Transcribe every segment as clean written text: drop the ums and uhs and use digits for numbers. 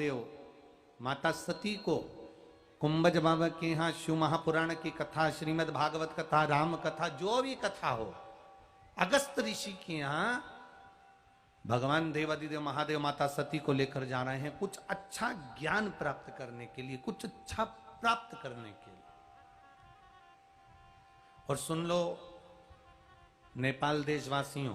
देव माता सती को कुंभज बाबा के यहाँ शिव महापुराण की कथा, श्रीमद् भागवत कथा, राम कथा, जो भी कथा हो, अगस्त ऋषि के यहाँ भगवान देवादिदेव महादेव माता सती को लेकर जा रहे हैं कुछ अच्छा ज्ञान प्राप्त करने के लिए, कुछ अच्छा प्राप्त करने के लिए। और सुन लो नेपाल देशवासियों,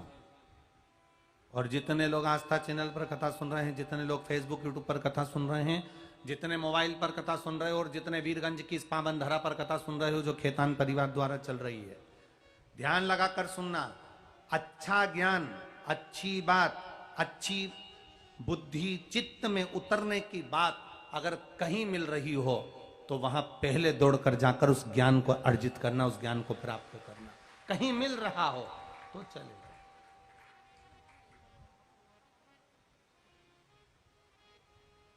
और जितने लोग आस्था चैनल पर कथा सुन रहे हैं, जितने लोग फेसबुक यूट्यूब पर कथा सुन रहे हैं, जितने मोबाइल पर कथा सुन रहे हो, और जितने वीरगंज की इस पावन धरा पर कथा सुन रहे हो जो खेतान परिवार द्वारा चल रही है, ध्यान लगाकर सुनना। अच्छा ज्ञान, अच्छी बात, अच्छी बुद्धि, चित्त में उतरने की बात अगर कहीं मिल रही हो तो वहां पहले दौड़कर जाकर उस ज्ञान को अर्जित करना, उस ज्ञान को प्राप्त करना। कहीं मिल रहा हो तो चलेगा।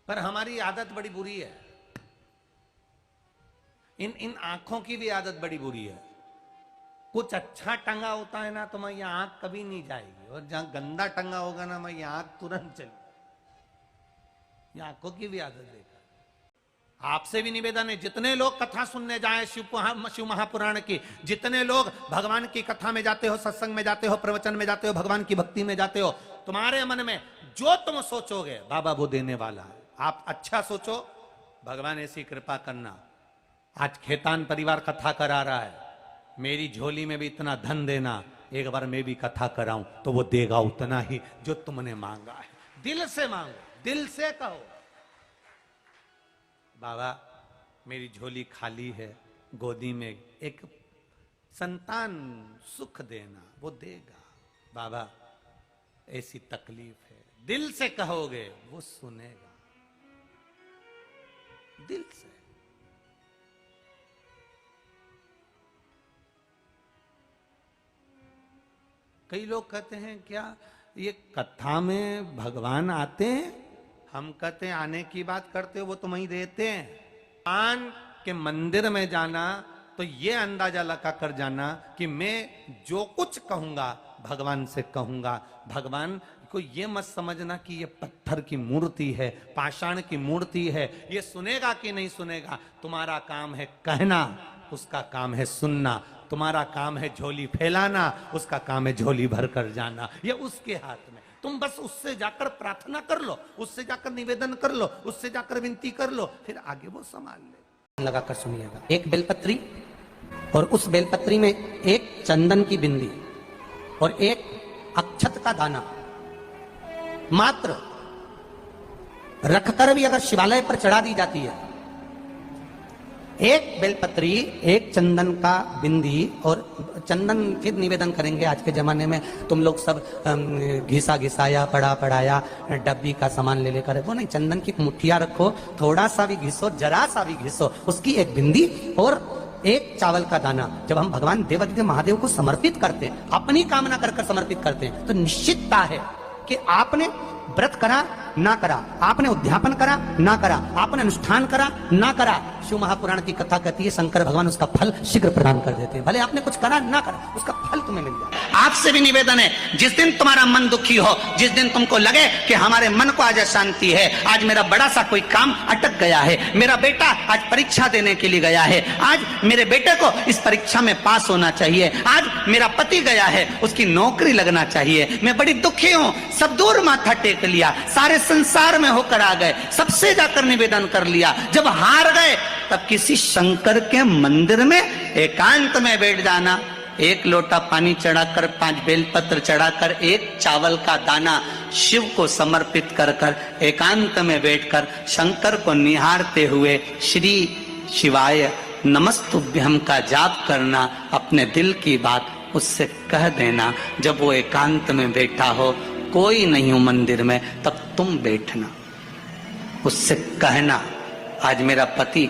पर हमारी आदत बड़ी बुरी है, इन आंखों की भी आदत बड़ी बुरी है। कुछ अच्छा टंगा होता है ना तो मैं ये आंख कभी नहीं जाएगी, और जहां गंदा टंगा होगा ना मैं ये आंख तुरंत चली। ये आंखों की भी आदत देखा। आपसे भी निवेदन है, जितने लोग कथा सुनने जाए शिव महापुराण की, जितने लोग भगवान की कथा में जाते हो, सत्संग में जाते हो, प्रवचन में जाते हो, भगवान की भक्ति में जाते हो, तुम्हारे मन में जो तुम सोचोगे बाबा वो देने वाला है। आप अच्छा सोचो, भगवान ऐसी कृपा करना। आज खेतान परिवार कथा करा रहा है, मेरी झोली में भी इतना धन देना, एक बार मैं भी कथा कराऊं तो वो देगा उतना ही जो तुमने मांगा है। दिल से मांगो, दिल से कहो बाबा मेरी झोली खाली है, गोदी में एक संतान सुख देना, वो देगा। बाबा ऐसी तकलीफ है, दिल से कहोगे वो सुनेगा, दिल से। कई लोग कहते हैं क्या ये कथा में भगवान आते हैं? हम कहते हैं आने की बात करते हो, वो तो वहीं रहते हैं। भगवान के मंदिर में जाना तो ये अंदाजा लगा कर जाना कि मैं जो कुछ कहूंगा भगवान से कहूंगा। भगवान को ये मत समझना कि ये पत्थर की मूर्ति है, पाषाण की मूर्ति है, ये सुनेगा कि नहीं सुनेगा। तुम्हारा काम है कहना, उसका काम है सुनना। तुम्हारा काम है झोली फैलाना, उसका काम है झोली भर कर जाना। ये उसके हाथ में। तुम बस उससे जाकर प्रार्थना कर लो, उससे जाकर निवेदन कर लो, उससे जाकर विनती कर लो, फिर आगे वो संभाल ले। लगाकर सुनिएगा। एक बेलपत्री, और उस बेलपत्री में एक चंदन की बिंदी और एक अक्षत का दाना मात्र रखकर भी अगर शिवालय पर चढ़ा दी जाती है, एक बेलपत्री, एक चंदन का बिंदी, और चंदन फिर निवेदन करेंगे। आज के जमाने में तुम लोग सब घिसा घिसाया, पड़ा पड़ाया, डब्बी का सामान ले लेकर, वो नहीं, चंदन की मुठ्ठियां रखो, थोड़ा सा भी घिसो, जरा सा भी घिसो, उसकी एक बिंदी और एक चावल का दाना। जब हम भगवान देवादिदेव महादेव को समर्पित करते हैं, अपनी कामना कर समर्पित करते हैं, तो निश्चितता है कि आपने व्रत करा ना करा, आपने उद्यापन करा ना करा, आपने अनुष्ठान करा ना करा, शिव महापुराण की कथा कहती है शंकर भगवान उसका फल शीघ्र प्रदान कर देते हैं। भले आपने कुछ करा ना करा, उसका फल तुम्हें मिल जाए। आपसे भी निवेदन है, जिस दिन तुम्हारा मन दुखी हो, जिस दिन तुमको लगे कि हमारे मन को आज शांति है, आज मेरा बड़ा सा कोई काम अटक गया है, मेरा बेटा आज परीक्षा देने के लिए गया है, आज मेरे बेटे को इस परीक्षा में पास होना चाहिए, आज मेरा पति गया है उसकी नौकरी लगना चाहिए, मैं बड़ी दुखी हूं, सब दूर माथा टेक लिया, सारे संसार में होकर आ गए, सबसे जाकर निवेदन कर लिया, जब हार गए तब किसी शंकर के मंदिर में एकांत में बैठ जाना, एक लोटा पानी चढ़ाकर, 5 बेलपत्र चढ़ाकर, एक चावल का दाना शिव को समर्पित कर कर एकांत में बैठकर शंकर को निहारते हुए श्री शिवाय नमस्तुभ्यम का जाप करना, अपने दिल की बात उससे कह देना। जब वो एकांत में बैठा हो, कोई नहीं हो मंदिर में, तब तुम बैठना, उससे कहना आज मेरा पति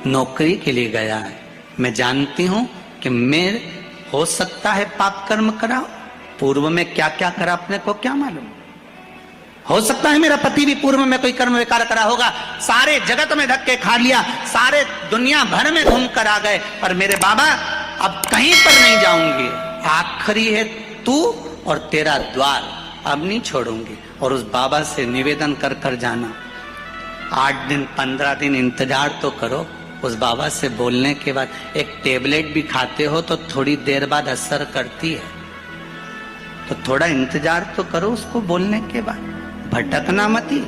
नौकरी के लिए गया है, मैं जानती हूं कि मैं हो सकता है पाप कर्म करा, पूर्व में क्या क्या करा अपने को क्या मालूम, हो सकता है मेरा पति भी पूर्व में कोई कर्म विकार करा होगा, सारे जगत में धक्के खा लिया, सारे दुनिया भर में घूम कर आ गए, पर मेरे बाबा अब कहीं पर नहीं जाऊंगी, आखिरी है तू और तेरा द्वार, अब नहीं छोड़ूंगी। और उस बाबा से निवेदन कर कर जाना, 8 दिन 15 दिन इंतजार तो करो। उस बाबा से बोलने के बाद एक टेबलेट भी खाते हो तो थोड़ी देर बाद असर करती है, तो थोड़ा इंतजार तो करो उसको बोलने के बाद, भटकना मत ही।